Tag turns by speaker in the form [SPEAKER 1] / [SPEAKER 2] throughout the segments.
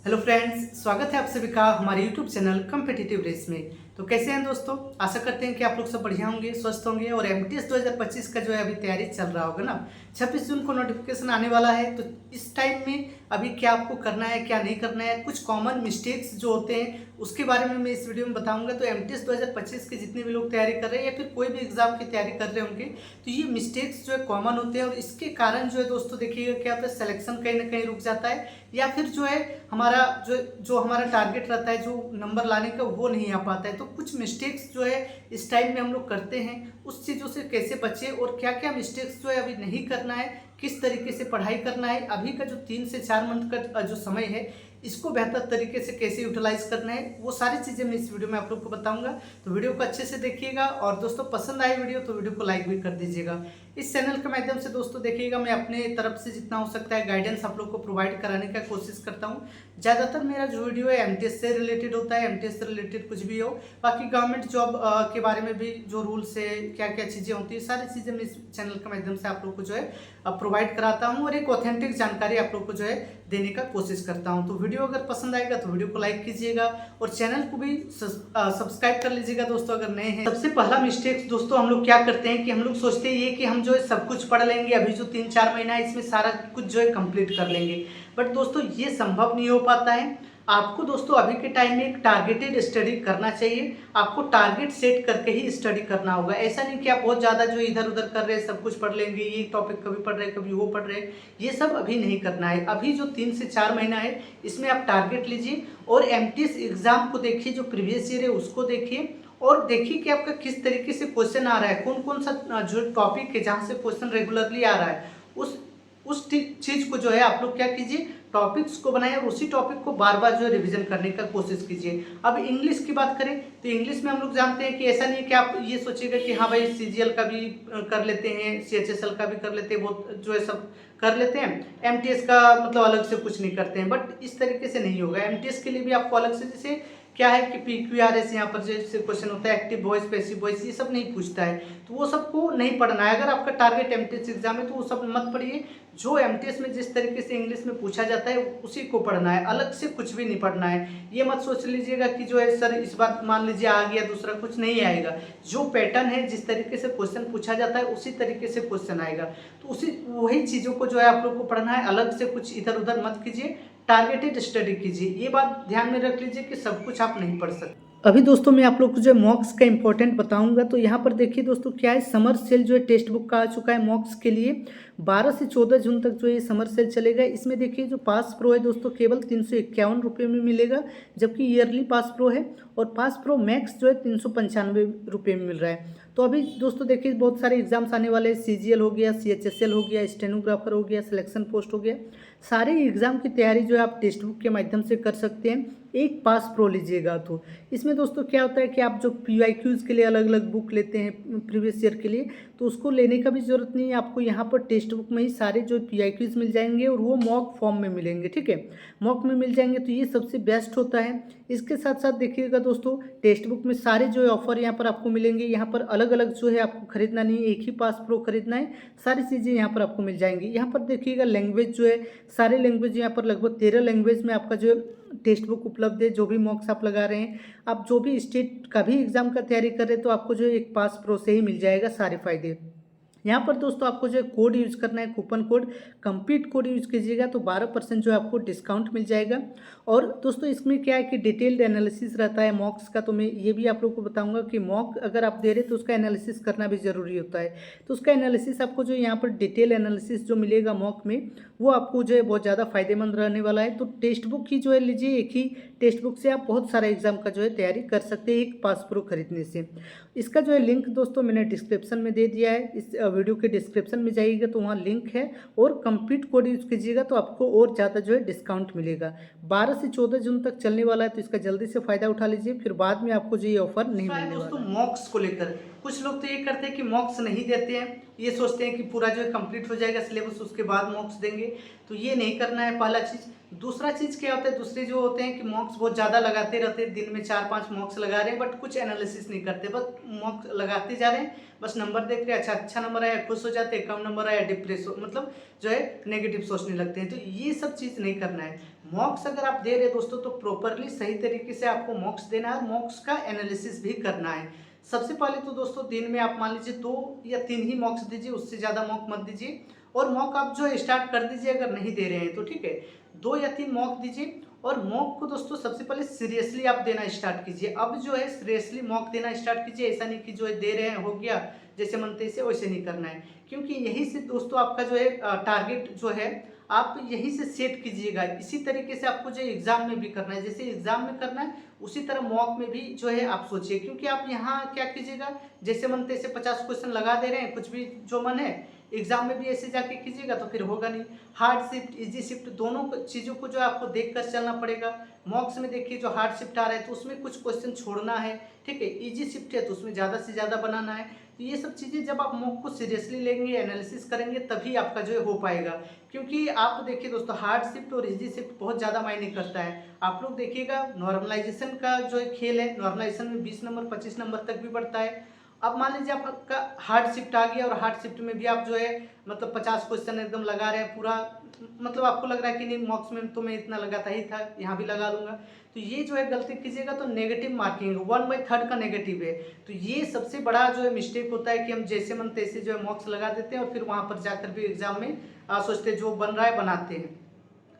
[SPEAKER 1] Hello friends, स्वागत है आप सभी का हमारे यूट्यूब चैनल कॉम्पिटिटिव रेस में। तो कैसे हैं दोस्तों, आशा करते हैं कि आप लोग सब बढ़िया होंगे, स्वस्थ होंगे। और एमटीएस 2025 का जो है अभी तैयारी चल रहा होगा ना। 26 जून को नोटिफिकेशन आने वाला है। तो इस टाइम में अभी क्या आपको करना है, क्या नहीं करना है, कुछ कॉमन मिस्टेक्स जो होते हैं उसके बारे में मैं इस वीडियो में बताऊंगा। तो एमटीएस 2025 के जितने भी लोग तैयारी कर रहे हैं या फिर कोई भी एग्जाम की तैयारी कर रहे होंगे, तो ये मिस्टेक्स जो है कॉमन होते हैं। और इसके कारण जो है दोस्तों देखिएगा क्या होता है, सिलेक्शन कहीं ना कहीं रुक जाता है, या फिर जो है हमारा जो जो हमारा टारगेट रहता है जो नंबर लाने का, वो नहीं आ पाता है। तो कुछ मिस्टेक्स जो है इस टाइम में हम लोग करते हैं, उस चीज़ों से कैसे बचे और क्या क्या मिस्टेक्स जो है अभी नहीं करना है, किस तरीके से पढ़ाई करना है, अभी का जो 3 से 4 मंथ का जो समय है इसको बेहतर तरीके से कैसे यूटिलाइज करना है, वो सारी चीज़ें मैं इस वीडियो में आप लोग को बताऊंगा। तो वीडियो को अच्छे से देखिएगा और दोस्तों पसंद आए वीडियो तो वीडियो को लाइक भी कर दीजिएगा। इस चैनल के माध्यम से दोस्तों देखिएगा मैं अपने तरफ से जितना हो सकता है गाइडेंस आप लोग को प्रोवाइड कराने का कोशिश करता हूँ। ज़्यादातर मेरा जो वीडियो है एमटीएस से रिलेटेड होता है, एमटीएस से रिलेटेड कुछ भी हो, बाकी गवर्नमेंट जॉब के बारे में भी जो रूल्स है, क्या क्या चीज़ें होती है, सारी चीज़ें मैं इस चैनल के माध्यम से आप लोग को जो है प्रोवाइड कराता हूँ और एक ऑथेंटिक जानकारी आप लोग को जो है देने का कोशिश करता हूँ। तो वीडियो अगर पसंद आएगा तो वीडियो को लाइक कीजिएगा और चैनल को भी सब्सक्राइब कर लीजिएगा दोस्तों अगर नए हैं। सबसे पहला मिस्टेक दोस्तों हम लोग क्या करते हैं कि हम लोग सोचते हैं ये कि हम जो है सब कुछ पढ़ लेंगे, अभी जो 3-4 महीना है इसमें सारा कुछ जो है कंप्लीट कर लेंगे। बट दोस्तों ये संभव नहीं हो पाता है। आपको दोस्तों अभी के टाइम में एक टारगेटेड स्टडी करना चाहिए। आपको टारगेट सेट करके ही स्टडी करना होगा। ऐसा नहीं कि आप बहुत ज़्यादा जो इधर उधर कर रहे हैं, सब कुछ पढ़ लेंगे, ये टॉपिक कभी पढ़ रहे हैं कभी वो पढ़ रहे हैं, ये सब अभी नहीं करना है। अभी जो 3 से 4 महीना है इसमें आप टारगेट लीजिए और एमटीएस एग्जाम को देखिए, जो प्रीवियस ईयर है उसको देखिए और देखिए कि आपका किस तरीके से क्वेश्चन आ रहा है, कौन कौन सा जो टॉपिक है जहाँ से क्वेश्चन रेगुलरली आ रहा है, उस चीज़ को जो है आप लोग क्या कीजिए, टॉपिक्स को बनाए और उसी टॉपिक को बार बार जो है रिवीजन करने का कोशिश कीजिए। अब इंग्लिश की बात करें तो इंग्लिश में हम लोग जानते हैं कि ऐसा नहीं है कि आप ये सोचिएगा कि हाँ भाई सीजीएल का भी कर लेते हैं, सीएचएसएल का भी कर लेते हैं, वो जो है सब कर लेते हैं, एमटीएस का मतलब अलग से कुछ नहीं करते हैं। बट इस तरीके से नहीं होगा। एमटीएस के लिए भी आपको अलग से, जैसे क्या है कि पीक्यूआरएस यहाँ पर जैसे क्वेश्चन होता है, एक्टिव वॉइस पैसिव वॉइस, ये सब नहीं पूछता है, तो वो सबको नहीं पढ़ना है। अगर आपका टारगेट एमटीएस एग्जाम है तो वो सब मत पढ़िए। जो एमटीएस में जिस तरीके से इंग्लिश में पूछा जाता है उसी को पढ़ना है, अलग से कुछ भी नहीं पढ़ना है। ये मत सोच लीजिएगा कि जो है सर इस बार मान लीजिए आ गया, दूसरा कुछ नहीं आएगा। जो पैटर्न है, जिस तरीके से क्वेश्चन पूछा जाता है उसी तरीके से क्वेश्चन आएगा। तो उसी वही चीज़ों को जो है आप लोग को पढ़ना है, अलग से कुछ इधर उधर मत कीजिए, टारगेटेड स्टडी कीजिए। ये बात ध्यान में रख लीजिए कि सब कुछ आप नहीं पढ़ सकते। अभी दोस्तों मैं आप लोग को जो मॉक्स का इंपॉर्टेंट बताऊंगा। तो यहाँ पर देखिए दोस्तों क्या है, समर सेल जो है टेक्स्ट बुक का आ चुका है मॉक्स के लिए। 12 से 14 जून तक जो ये समर सेल चलेगा। इसमें देखिए जो पास प्रो है दोस्तों केवल 351 रुपये में मिलेगा, जबकि ईयरली पास प्रो है और पास प्रो मैक्स जो है 395 रुपये में मिल रहा है। तो अभी दोस्तों देखिए बहुत सारे एग्जाम्स आने वाले हैं, सीजीएल हो गया, सीएचएसएल हो गया, स्टेनोग्राफर हो गया, सिलेक्शन पोस्ट हो गया। सारे एग्जाम की तैयारी जो है आप टेक्स्ट बुक के माध्यम से कर सकते हैं, एक पास प्रो लीजिएगा तो। इसमें दोस्तों क्या होता है कि आप जो पीवाईक्यूज़ के लिए अलग अलग बुक लेते हैं प्रीवियस ईयर के लिए, तो उसको लेने का भी ज़रूरत नहीं है। आपको यहाँ पर टेक्स्ट बुक में ही सारे जो पीवाईक्यूज़ मिल जाएंगे और वो मॉक फॉर्म में मिलेंगे, ठीक है, मॉक में मिल जाएंगे। तो ये सबसे बेस्ट होता है। इसके साथ साथ देखिएगा दोस्तों टेक्स्ट बुक में सारे जो है ऑफर यहाँ पर आपको मिलेंगे। यहाँ पर अलग अलग जो है आपको खरीदना नहीं है, एक ही पास प्रो खरीदना है, सारी चीज़ें यहाँ पर आपको मिल जाएंगी। यहाँ पर देखिएगा लैंग्वेज जो है, सारे लैंग्वेज यहाँ पर लगभग 13 लैंग्वेज में आपका जो टेक्स्ट बुक उपलब्ध है। जो भी मॉक्स आप लगा रहे हैं, आप जो भी स्टेट का भी एग्जाम का तैयारी कर रहे हैं, तो आपको जो एक पास प्रो से ही मिल जाएगा सारे फायदे। यहाँ पर दोस्तों आपको जो है कोड यूज करना है, coupon code complete code use कीजिएगा तो 12% जो है आपको डिस्काउंट मिल जाएगा। और दोस्तों इसमें क्या है कि डिटेल्ड एनालिसिस रहता है मॉक्स का। तो मैं ये भी आप लोग को बताऊंगा कि मॉक अगर आप दे रहे तो उसका एनालिसिस करना भी ज़रूरी होता है। तो उसका एनालिसिस आपको जो यहाँ पर डिटेल एनालिसिस जो मिलेगा मॉक में, वो आपको जो है बहुत ज़्यादा फायदेमंद रहने वाला है। तो टेक्स्ट बुक ही जो है लीजिए, एक ही टेक्स्ट बुक से आप बहुत सारा एग्जाम का जो है तैयारी कर सकते हैं एक पास प्रो खरीदने से। इसका जो है लिंक दोस्तों मैंने डिस्क्रिप्शन में दे दिया है। इस वीडियो के डिस्क्रिप्शन में जाइएगा तो वहाँ लिंक है और कंप्लीट कोड यूज़ कीजिएगा तो आपको और ज़्यादा जो है डिस्काउंट मिलेगा। 12 से 14 जून तक चलने वाला है, तो इसका जल्दी से फ़ायदा उठा लीजिए, फिर बाद में आपको जो ये ऑफर नहीं मिलने वाला है। मॉक्स को लेकर कुछ लोग तो ये करते हैं कि मॉक्स नहीं देते हैं, ये सोचते हैं कि पूरा जो है कंप्लीट हो जाएगा सिलेबस उसके बाद मॉक्स देंगे। तो ये नहीं करना है, पहला चीज़। दूसरा चीज़ क्या होता है, दूसरे जो होते हैं कि मॉक्स बहुत ज़्यादा लगाते रहते हैं, दिन में 4-5 मॉक्स लगा रहे हैं बट कुछ एनालिसिस नहीं करते, बस मॉक्स लगाते जा रहे हैं, बस नंबर देख रहे हैं, अच्छा नंबर आया खुश हो जाते हैं, कम नंबर आया डिप्रेस मतलब जो है नेगेटिव सोचने लगते हैं। तो ये सब चीज़ नहीं करना है। मॉक्स अगर आप दे रहे हैं दोस्तों तो प्रॉपरली सही तरीके से आपको मॉक्स देना है, मॉक्स का एनालिसिस भी करना है। सबसे पहले तो दोस्तों दिन में आप मान लीजिए 2 या 3 ही मॉक्स दीजिए, उससे ज़्यादा मॉक मत दीजिए। और मॉक आप जो है स्टार्ट कर दीजिए अगर नहीं दे रहे हैं तो, ठीक है। 2 या 3 मॉक दीजिए और मॉक को दोस्तों सबसे पहले सीरियसली आप देना स्टार्ट कीजिए। अब जो है सीरियसली मॉक देना स्टार्ट कीजिए, ऐसा नहीं कि जो है दे रहे हैं हो गया जैसे मन तैसे, वैसे नहीं करना है। क्योंकि यही से दोस्तों आपका जो है टारगेट जो है आप यहीं से सेट कीजिएगा। इसी तरीके से आपको जो एग्जाम में भी करना है, जैसे एग्जाम में करना है उसी तरह मॉक में भी जो है आप सोचिए। क्योंकि आप यहाँ क्या कीजिएगा, जैसे मन तैसे 50 क्वेश्चन लगा दे रहे हैं, कुछ भी जो मन है, एग्जाम में भी ऐसे जाके कीजिएगा तो फिर होगा नहीं। हार्ड शिफ्ट इजी शिफ्ट दोनों चीज़ों को जो आपको देख कर चलना पड़ेगा। मॉक्स में देखिए जो हार्ड शिफ्ट आ रहा है तो उसमें कुछ क्वेश्चन छोड़ना है, ठीक है। इजी शिफ्ट है तो उसमें ज़्यादा से ज़्यादा बनाना है। तो ये सब चीज़ें जब आप मॉक को सीरियसली लेंगे, एनालिसिस करेंगे, तभी आपका जो है हो पाएगा। क्योंकि आप देखिए दोस्तों हार्ड शिफ्ट और इजी शिफ्ट बहुत ज़्यादा मायने करता है। आप लोग देखिएगा नॉर्मलाइजेशन का जो है खेल है, नॉर्मलाइजेशन में 20 नंबर 25 नंबर तक भी बढ़ता है। अब मान लीजिए आपका हार्ड शिफ्ट आ गया और हार्ड शिफ्ट में भी आप जो है मतलब 50 क्वेश्चन एकदम लगा रहे हैं पूरा, मतलब आपको लग रहा है कि नहीं मॉक्स में तो मैं इतना लगाता ही था, यहाँ भी लगा लूंगा। तो ये जो है गलती कीजिएगा तो नेगेटिव मार्किंग 1/3 का नेगेटिव है। तो ये सबसे बड़ा जो है मिस्टेक होता है कि हम जैसे मन तैसे जो है मॉक्स लगा देते हैं और फिर वहाँ पर जाकर भी एग्जाम में सोचते जो बन रहा है बनाते हैं।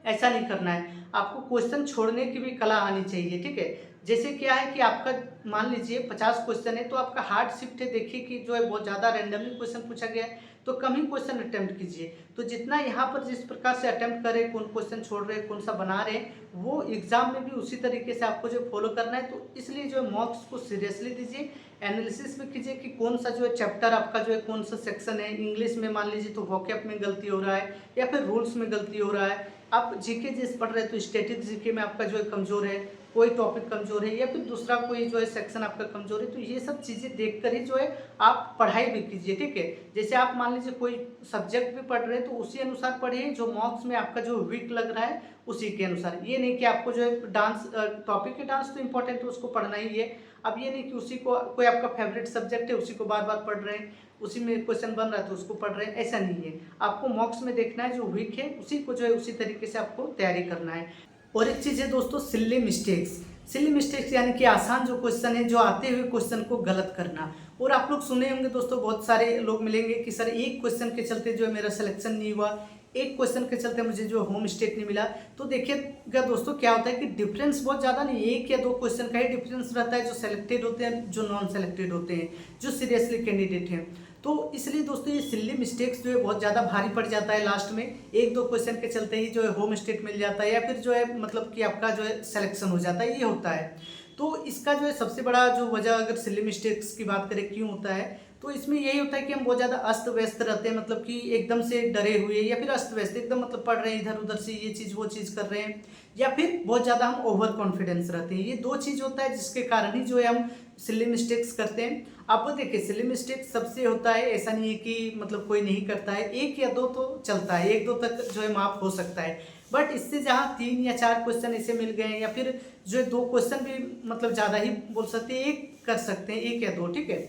[SPEAKER 1] ऐसा नहीं करना है, आपको क्वेश्चन छोड़ने की भी कला आनी चाहिए, ठीक है। जैसे क्या है कि आपका मान लीजिए 50 क्वेश्चन है तो आपका हार्ड शिफ्ट है, देखिए कि जो है बहुत ज़्यादा रैंडमली क्वेश्चन पूछा गया है तो कम ही क्वेश्चन अटेम्प्ट कीजिए। तो जितना यहाँ पर जिस प्रकार से अटेम्प्ट करें, कौन क्वेश्चन छोड़ रहे हैं, कौन सा बना रहे हैं, वो एग्जाम में भी उसी तरीके से आपको जो फॉलो करना है। तो इसलिए जो है मॉक्स को सीरियसली दीजिए, एनालिसिस भी कीजिए कि कौन सा जो है चैप्टर आपका जो है कौन सा सेक्शन है। इंग्लिश में मान लीजिए तो वोकैब में गलती हो रहा है या फिर रूल्स में गलती हो रहा है। आप जीके जिस पढ़ रहे हैं तो स्टैटिक जीके में आपका जो है कमजोर है, कोई टॉपिक कमजोर है या फिर दूसरा कोई जो है सेक्शन आपका कमजोर है। तो ये सब चीज़ें देखकर ही जो है आप पढ़ाई भी कीजिए, ठीक है। जैसे आप मान लीजिए कोई सब्जेक्ट भी पढ़ रहे हैं तो उसी अनुसार पढ़िए, जो मॉक्स में आपका जो वीक लग रहा है उसी के अनुसार। ये नहीं कि आपको जो है डांस टॉपिक है, डांस तो इंपॉर्टेंट है उसको पढ़ना ही है। अब ये नहीं कि उसी को कोई आपका फेवरेट सब्जेक्ट है उसी को बार बार पढ़ रहे हैं, उसी में क्वेश्चन बन रहा है तो उसको पढ़ रहे हैं, ऐसा नहीं है। आपको मॉक्स में देखना है जो वीक है उसी को जो है उसी तरीके से आपको तैयारी करना है। और एक चीज़ है दोस्तों सिली मिस्टेक्स। सिली मिस्टेक्स यानी कि आसान जो क्वेश्चन है, जो आते हुए क्वेश्चन को गलत करना। और आप लोग सुने होंगे दोस्तों, बहुत सारे लोग मिलेंगे कि सर एक क्वेश्चन के चलते जो है मेरा सिलेक्शन नहीं हुआ, एक क्वेश्चन के चलते मुझे जो होम स्टेट नहीं मिला। तो देखिएगा दोस्तों क्या होता है कि डिफरेंस बहुत ज़्यादा नहीं, 1 या 2 क्वेश्चन का ही डिफरेंस रहता है, जो सेलेक्टेड होते हैं, जो नॉन सेलेक्टेड होते हैं, जो सीरियसली कैंडिडेट हैं। तो इसलिए दोस्तों ये सिली मिस्टेक्स जो है बहुत ज़्यादा भारी पड़ जाता है लास्ट में, 1-2 क्वेश्चन के चलते ही जो है होम स्टेट मिल जाता है या फिर जो है मतलब कि आपका जो है सिलेक्शन हो जाता है, ये होता है। तो इसका जो है सबसे बड़ा जो वजह अगर सिली मिस्टेक्स की बात करें क्यों होता है, तो इसमें यही होता है कि हम बहुत ज़्यादा अस्त व्यस्त रहते हैं, मतलब कि एकदम से डरे हुए या फिर अस्त व्यस्त एकदम मतलब पढ़ रहे हैं इधर उधर से, ये चीज़ वो चीज़ कर रहे हैं, या फिर बहुत ज़्यादा हम ओवर कॉन्फिडेंस रहते हैं। ये 2 चीज़ होता है जिसके कारण ही जो है हम सिली मिस्टेक्स करते हैं। आपको देखिए सिली मिस्टेक सबसे होता है, ऐसा नहीं है कि मतलब कोई नहीं करता है, 1 या 2 तो चलता है, 1-2 तक जो है माफ हो सकता है। बट इससे जहाँ 3 या 4 क्वेश्चन ऐसे मिल गए हैं या फिर जो है 2 क्वेश्चन भी मतलब ज़्यादा ही बोल सकते हैं, 1 कर सकते हैं, 1 या 2, ठीक है।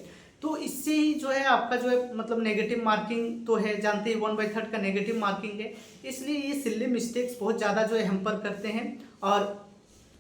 [SPEAKER 1] तो इससे ही जो है आपका जो है मतलब नेगेटिव मार्किंग तो है, जानते हैं 1/3 का नेगेटिव मार्किंग है। इसलिए ये सिली मिस्टेक्स बहुत ज़्यादा जो है हैम्पर करते हैं। और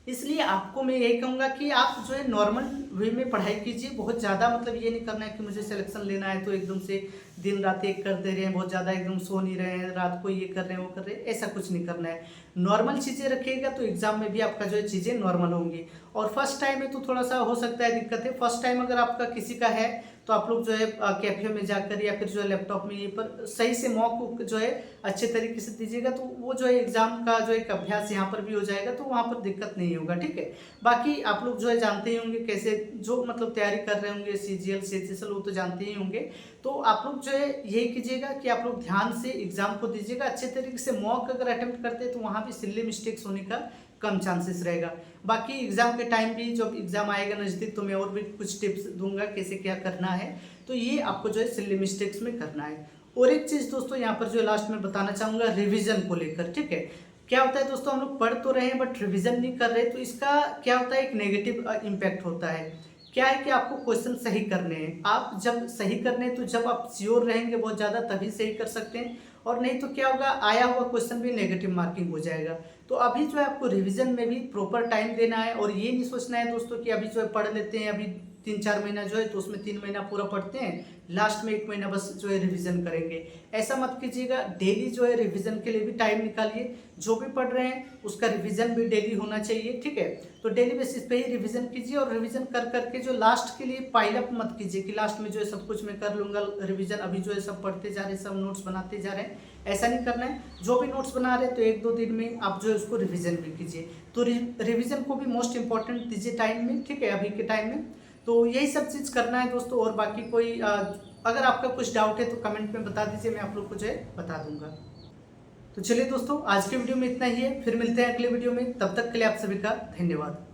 [SPEAKER 1] इसलिए आपको मैं यही कहूँगा कि आप जो है नॉर्मल वे में पढ़ाई कीजिए, बहुत ज़्यादा मतलब ये नहीं करना है कि मुझे सिलेक्शन लेना है तो एकदम से दिन रात एक कर दे रहे हैं, बहुत ज़्यादा एकदम सो नहीं रहे हैं, रात को ये कर रहे हैं वो कर रहे हैं, ऐसा कुछ नहीं करना है। नॉर्मल चीज़ें रखिएगा तो एग्जाम में भी आपका जो है चीज़ें नॉर्मल होंगी। और फर्स्ट टाइम में तो थोड़ा सा हो सकता है दिक्कत है, फर्स्ट टाइम अगर आपका किसी का है तो आप लोग जो है कैफे में जाकर या फिर जो है लैपटॉप में ये पर सही से मॉक जो है अच्छे तरीके से दीजिएगा, तो वो जो है एग्जाम का जो एक अभ्यास यहाँ पर भी हो जाएगा, तो वहाँ पर दिक्कत नहीं होगा, ठीक है। बाकी आप लोग जो है जानते ही होंगे कैसे जो मतलब तैयारी कर रहे होंगे, CGL CHSL वो तो जानते ही होंगे। तो आप लोग जो है यही कीजिएगा कि आप लोग ध्यान से एग्जाम को दीजिएगा अच्छे तरीके से। मॉक अगर अटेम्प्ट करते हैं तो वहाँ भी सिली मिस्टेक्स होने का कम चांसेस रहेगा। बाकी एग्जाम के टाइम भी जब एग्जाम आएगा नज़दीक तो मैं और भी कुछ टिप्स दूंगा कैसे क्या करना है, तो ये आपको जो है सिली मिस्टेक्स में करना है। और एक चीज़ दोस्तों यहाँ पर जो लास्ट में बताना चाहूँगा रिवीजन को लेकर, ठीक है। क्या होता है दोस्तों, हम लोग पढ़ तो रहे हैं बट रिवीजन नहीं कर रहे, तो इसका क्या होता है एक नेगेटिव इम्पैक्ट होता है। क्या है कि आपको क्वेश्चन सही करने हैं, आप जब सही करने हैं तो जब आप श्योर रहेंगे बहुत ज़्यादा तभी सही कर सकते हैं, और नहीं तो क्या होगा आया हुआ क्वेश्चन भी नेगेटिव मार्किंग हो जाएगा। तो तो अभी जो है आपको रिवीजन में भी प्रॉपर टाइम देना है, और ये नहीं सोचना है दोस्तों कि अभी जो है पढ़ लेते हैं, अभी 3-4 महीना जो है तो उसमें 3 महीना पूरा पढ़ते हैं, लास्ट में 1 महीना बस जो है रिवीजन करेंगे। ऐसा मत कीजिएगा। डेली जो है रिवीजन के लिए भी टाइम निकालिए। जो भी पढ़ रहे हैं उसका रिवीजन भी डेली होना चाहिए, ठीक है। तो डेली बेसिस पे ही रिवीजन कीजिए, और रिवीजन कर करके जो लास्ट के लिए पाइल अप मत कीजिए कि लास्ट में जो है सब कुछ मैं कर लूँगा रिवीजन, अभी जो है सब पढ़ते जा रहे हैं, सब नोट्स बनाते जा रहे हैं। ऐसा नहीं करना है। जो भी नोट्स बना रहे हैं तो 1-2 दिन में आप जो है उसको रिवीजन भी कीजिए। तो रिवीजन को भी मोस्ट इंपॉर्टेंट दीजिए टाइम में, ठीक है, अभी के टाइम में। तो यही सब चीज़ करना है दोस्तों। और बाकी कोई अगर आपका कुछ डाउट है तो कमेंट में बता दीजिए, मैं आप लोग को जो है बता दूंगा। तो चलिए दोस्तों, आज के वीडियो में इतना ही है। फिर मिलते हैं अगले वीडियो में। तब तक के लिए आप सभी का धन्यवाद।